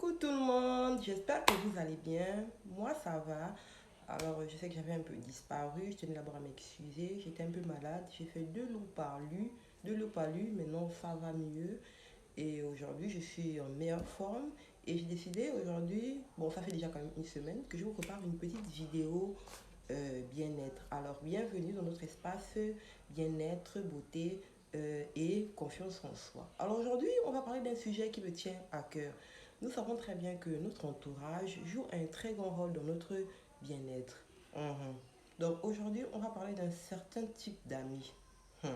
Coucou tout le monde, j'espère que vous allez bien. Moi ça va. Alors je sais que j'avais un peu disparu, je tenais d'abord à m'excuser. J'étais un peu malade, j'ai fait deux loups parlus, maintenant ça va mieux. Et aujourd'hui je suis en meilleure forme. Et j'ai décidé aujourd'hui, bon ça fait déjà quand même une semaine, que je vous prépare une petite vidéo bien-être. Alors bienvenue dans notre espace bien-être, beauté et confiance en soi. Alors aujourd'hui on va parler d'un sujet qui me tient à cœur. Nous savons très bien que notre entourage joue un très grand rôle dans notre bien-être. Mhm. Donc aujourd'hui, on va parler d'un certain type d'amis. Hmm.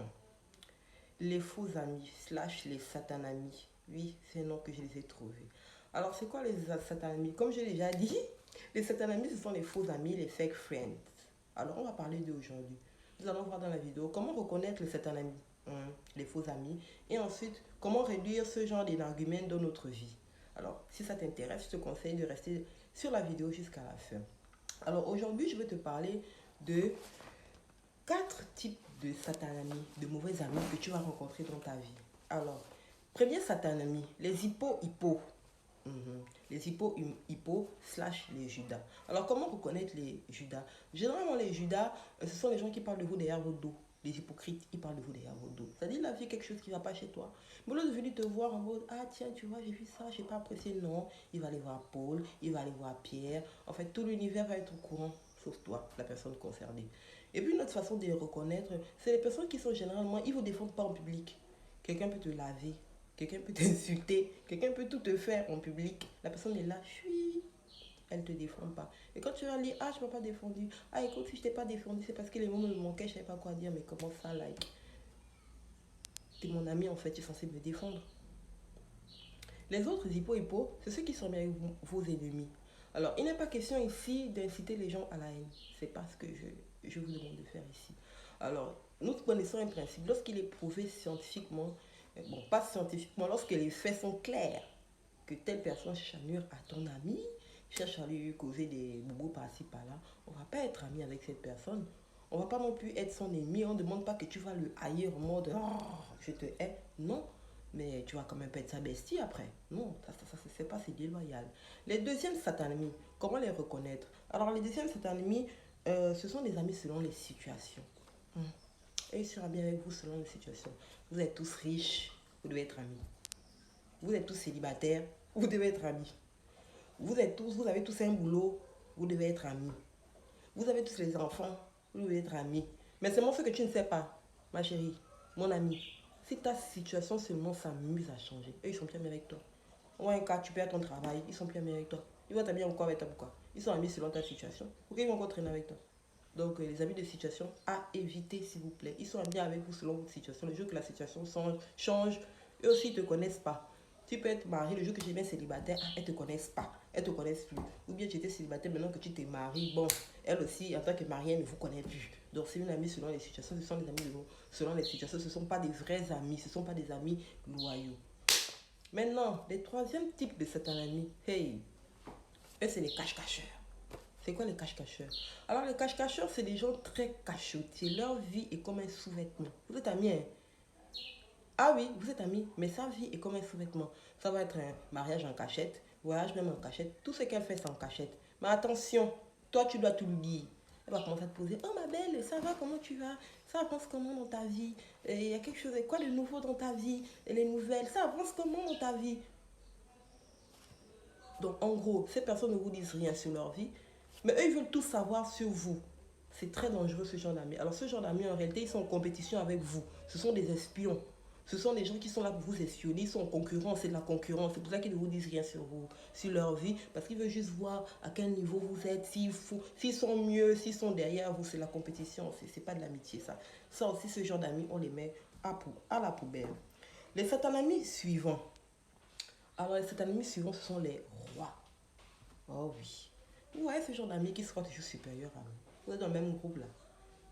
Les faux amis, slash les satanamis. Oui, c'est le nom que je les ai trouvés. Alors, c'est quoi les satanamis? Comme j'ai déjà dit, les satanamis, ce sont les faux amis, les fake friends. Alors, on va parler d'eux aujourd'hui. Nous allons voir dans la vidéo comment reconnaître les satanamis, les faux amis, et ensuite, comment réduire ce genre d'arguments dans notre vie. Alors, si ça t'intéresse, je te conseille de rester sur la vidéo jusqu'à la fin. Alors, aujourd'hui, je vais te parler de 4 types de satanami, de mauvais amis que tu vas rencontrer dans ta vie. Alors, premier satanami, les hippo-hippo. Les hippo slash les judas. Alors, comment reconnaître les judas? Généralement, les judas, ce sont les gens qui parlent de vous derrière votre dos. Les hypocrites, ils parlent de vous derrière votre dos. C'est-à-dire, la vie, quelque chose qui ne va pas chez toi. Mais là, de venir te voir en mode, ah tiens, tu vois, j'ai vu ça, je n'ai pas apprécié. Non, il va aller voir Paul, il va aller voir Pierre. En fait, tout l'univers va être au courant, sauf toi, la personne concernée. Et puis, une autre façon de les reconnaître, c'est les personnes qui sont généralement, ils ne vous défendent pas en public. Quelqu'un peut te laver, quelqu'un peut t'insulter, quelqu'un peut tout te faire en public. La personne est là, chui, elle ne te défend pas. Et quand tu vas lire, ah, je ne m'ai pas défendu. Ah, écoute, si je t'ai pas défendu, c'est parce que les mots me manquaient, je ne savais pas quoi dire. Mais comment ça, like? T'es mon ami, en fait, tu es censé me défendre. Les autres hippo-hippo, c'est ceux qui sont bien vos ennemis. Alors, il n'est pas question ici d'inciter les gens à la haine. C'est pas ce que je vous demande de faire ici. Alors, nous connaissons un principe. Lorsqu'il est prouvé scientifiquement, bon, pas scientifiquement, lorsque les faits sont clairs, que telle personne cherche à nuire à ton ami, cherche à lui causer des boubous par-ci, par-là, on ne va pas être ami avec cette personne. On ne va pas non plus être son ennemi. On ne demande pas que tu vas le haïr en mode oh, je te hais. Non, mais tu vas quand même pas être sa bestie après. Non, ça se fait pas, c'est déloyal. Les deuxièmes satanamis, comment les reconnaître? Alors, les deuxièmes satanamis, ce sont des amis selon les situations. Et il sera bien avec vous selon les situations. Vous êtes tous riches, vous devez être amis. Vous êtes tous célibataires, vous devez être amis. Vous avez tous un boulot, vous devez être amis. Vous avez tous les enfants, vous devez être amis. Mais c'est moi ce que tu ne sais pas, ma chérie, mon ami. Si ta situation seulement s'amuse à changer, eux ils sont bien avec toi. Ou un cas, tu perds ton travail, ils sont bien avec toi. Ils vont t'amener encore avec toi pourquoi? Ils sont amis selon ta situation. Pourquoi ils vont encore traîner avec toi? Donc les amis de situation à éviter s'il vous plaît. Ils sont amis avec vous selon votre situation. Le jour que la situation change, eux aussi ils ne te connaissent pas. Tu peux être marié, le jour que tu es célibataire, elles ne te connaissent pas, elles ne te connaissent plus. Ou bien tu étais célibataire, maintenant que tu t'es marié, bon, elle aussi, en tant que mariée, elle ne vous connaît plus. Donc c'est une amie selon les situations, ce sont des amis de vous, selon les situations, ce ne sont pas des vrais amis, ce ne sont pas des amis loyaux. Maintenant, les troisième type de cet ami, hey, eux c'est les cache-cacheurs. C'est quoi les cache-cacheurs? Alors les cache-cacheurs, c'est des gens très cachotiers. Leur vie est comme un sous-vêtement. Vous êtes amis, hein? Ah oui, vous êtes amis, mais sa vie est comme un sous-vêtement. Ça va être un mariage en cachette, voyage même en cachette. Tout ce qu'elle fait, c'est en cachette. Mais attention, toi, tu dois tout lui dire. Elle va commencer à te poser, oh ma belle, ça va, comment tu vas? Ça avance comment dans ta vie? Il y a quelque chose, quoi de nouveau dans ta vie? Et les nouvelles, ça avance comment dans ta vie? Donc en gros, ces personnes ne vous disent rien sur leur vie, mais eux, ils veulent tout savoir sur vous. C'est très dangereux ce genre d'amis. Alors ce genre d'amis, en réalité, ils sont en compétition avec vous. Ce sont des espions. Ce sont des gens qui sont là pour vous espionner. Ils sont en concurrence, c'est de la concurrence. C'est pour ça qu'ils ne vous disent rien sur vous, sur leur vie. Parce qu'ils veulent juste voir à quel niveau vous êtes, s'ils sont mieux, s'ils sont derrière vous. C'est la compétition. C'est pas de l'amitié, ça. Ça aussi, ce genre d'amis, on les met à la poubelle. Les satanamis suivants. Alors les satanamis suivants, ce sont les rois. Oh oui. Ouais, ce genre d'amis qui se croient toujours supérieurs à vous. Vous êtes dans le même groupe là.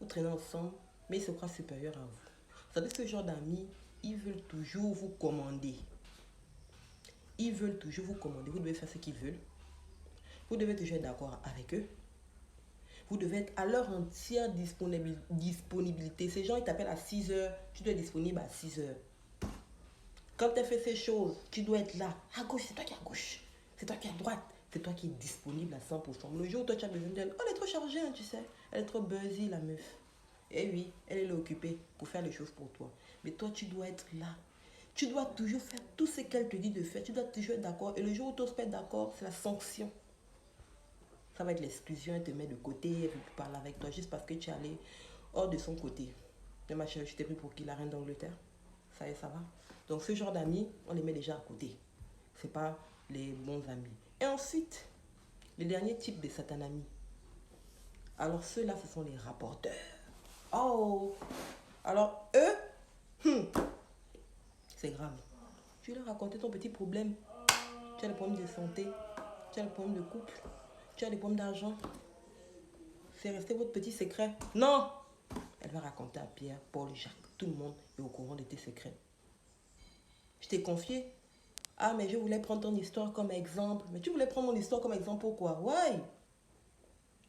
Vous traînez ensemble, mais ils se croient supérieurs à vous. Vous savez, ce genre d'amis, ils veulent toujours vous commander. Ils veulent toujours vous commander. Vous devez faire ce qu'ils veulent. Vous devez toujours être d'accord avec eux. Vous devez être à leur entière disponibilité. Ces gens, ils t'appellent à 6 heures. Tu dois être disponible à 6 heures. Quand tu as fait ces choses, tu dois être là. À gauche, c'est toi qui es à gauche. C'est toi qui es à droite. C'est toi qui es disponible à 100%. Le jour où toi tu as besoin d'elle, oh, elle est trop chargée, hein, tu sais. Elle est trop buzzy, la meuf. Eh oui, elle est occupée pour faire les choses pour toi. Mais toi, tu dois être là. Tu dois toujours faire tout ce qu'elle te dit de faire. Tu dois toujours être d'accord. Et le jour où tu n'oses pas être d'accord, c'est la sanction. Ça va être l'exclusion. Elle te met de côté. Elle ne veut plus parler avec toi juste parce que tu es allé hors de son côté. Mais ma chérie, je t'ai pris pour qui? La reine d'Angleterre? Ça y est, ça va. Donc ce genre d'amis, on les met déjà à côté. C'est pas les bons amis. Et ensuite, le dernier type de satan ami. Alors ceux-là, ce sont les rapporteurs. Oh! Alors eux, c'est grave. Tu leur racontais ton petit problème. Tu as des problèmes de santé. Tu as des problèmes de couple. Tu as des problèmes d'argent. C'est resté votre petit secret. Non! Elle va raconter à Pierre, Paul, Jacques. Tout le monde est au courant de tes secrets. Je t'ai confié. Ah, mais je voulais prendre ton histoire comme exemple. Mais tu voulais prendre mon histoire comme exemple pourquoi? Ouais!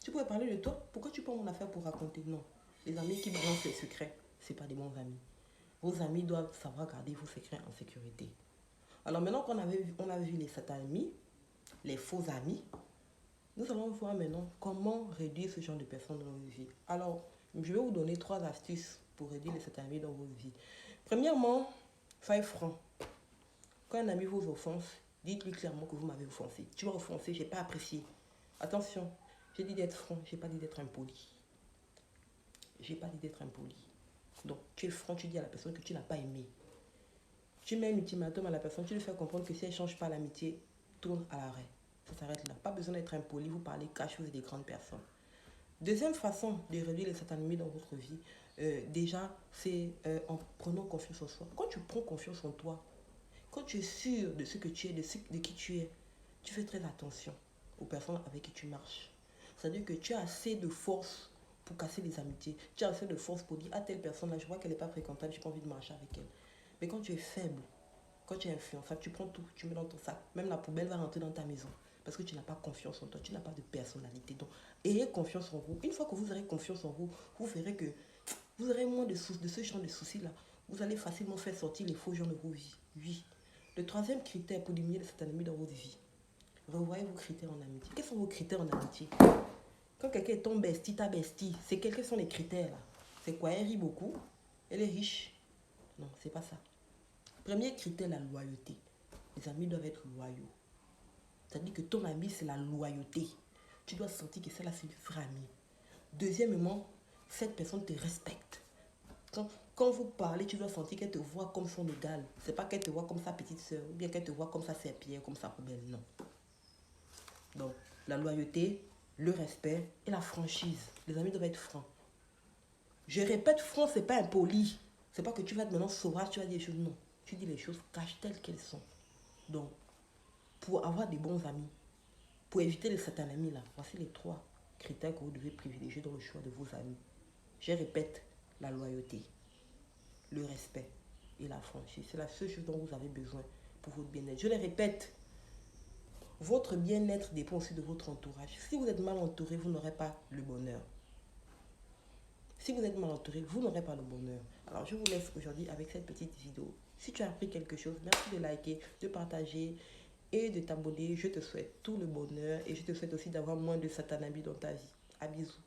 Tu pouvais parler de toi. Pourquoi tu prends mon affaire pour raconter? Non. Les amis qui branchent les secrets, ce n'est pas des bons amis. Vos amis doivent savoir garder vos secrets en sécurité. Alors maintenant on a vu les satanis, les faux amis, nous allons voir maintenant comment réduire ce genre de personnes dans votre vie. Alors, je vais vous donner 3 astuces pour réduire les satanis dans votre vie. Premièrement, soyez franc. Quand un ami vous offense, dites-lui clairement que vous m'avez offensé. Tu m'as offensé, je n'ai pas apprécié. Attention, j'ai dit d'être franc, je n'ai pas dit d'être impoli. J'ai pas dit d'être impoli. Donc, tu es franc, tu dis à la personne que tu n'as pas aimé. Tu mets un ultimatum à la personne, tu lui fais comprendre que si elle ne change pas, l'amitié tourne à l'arrêt. Ça s'arrête là. Pas besoin d'être impoli, vous parlez cash, vous êtes des grandes personnes. Deuxième façon de réduire les satanis dans votre vie, déjà, c'est en prenant confiance en soi. Quand tu prends confiance en toi, quand tu es sûr de ce que tu es, de qui tu es, tu fais très attention aux personnes avec qui tu marches. C'est-à-dire que tu as assez de force pour casser les amitiés. Tu as assez de force pour dire à telle personne-là, je vois qu'elle n'est pas fréquentable, je n'ai pas envie de marcher avec elle. Mais quand tu es faible, quand tu es influençable, tu prends tout, tu mets dans ton sac. Même la poubelle va rentrer dans ta maison. Parce que tu n'as pas confiance en toi, tu n'as pas de personnalité. Donc, ayez confiance en vous. Une fois que vous aurez confiance en vous, vous verrez que vous aurez moins de ce genre de soucis-là. Vous allez facilement faire sortir les faux gens de vos vies. Oui. Le troisième critère pour diminuer le satanisme dans votre vie, revoyez vos critères en amitié. Quels sont vos critères en amitié? Quand quelqu'un est ton bestie, ta bestie, c'est quels sont les critères là? C'est quoi? Elle rit beaucoup? Elle est riche? Non, c'est pas ça. Premier critère, la loyauté. Les amis doivent être loyaux. C'est-à-dire que ton ami, c'est la loyauté. Tu dois sentir que celle-là, c'est une vraie amie. Deuxièmement, cette personne te respecte. Quand vous parlez, tu dois sentir qu'elle te voit comme son égale. C'est pas qu'elle te voit comme sa petite soeur, ou bien qu'elle te voit comme sa serpillière, comme sa poubelle, non. Donc, la loyauté, le respect et la franchise. Les amis doivent être francs. Je répète, franc, c'est pas impoli. C'est pas que tu vas être maintenant sauvage, tu vas dire les choses. Non. Tu dis les choses caches telles qu'elles sont. Donc, pour avoir des bons amis, pour éviter les satanamis là, voici les 3 critères que vous devez privilégier dans le choix de vos amis. Je répète, la loyauté, le respect et la franchise. C'est la seule chose dont vous avez besoin pour votre bien-être. Je le répète, votre bien-être dépend aussi de votre entourage. Si vous êtes mal entouré, vous n'aurez pas le bonheur. Si vous êtes mal entouré, vous n'aurez pas le bonheur. Alors, je vous laisse aujourd'hui avec cette petite vidéo. Si tu as appris quelque chose, merci de liker, de partager et de t'abonner. Je te souhaite tout le bonheur et je te souhaite aussi d'avoir moins de satanabi dans ta vie. À bisous.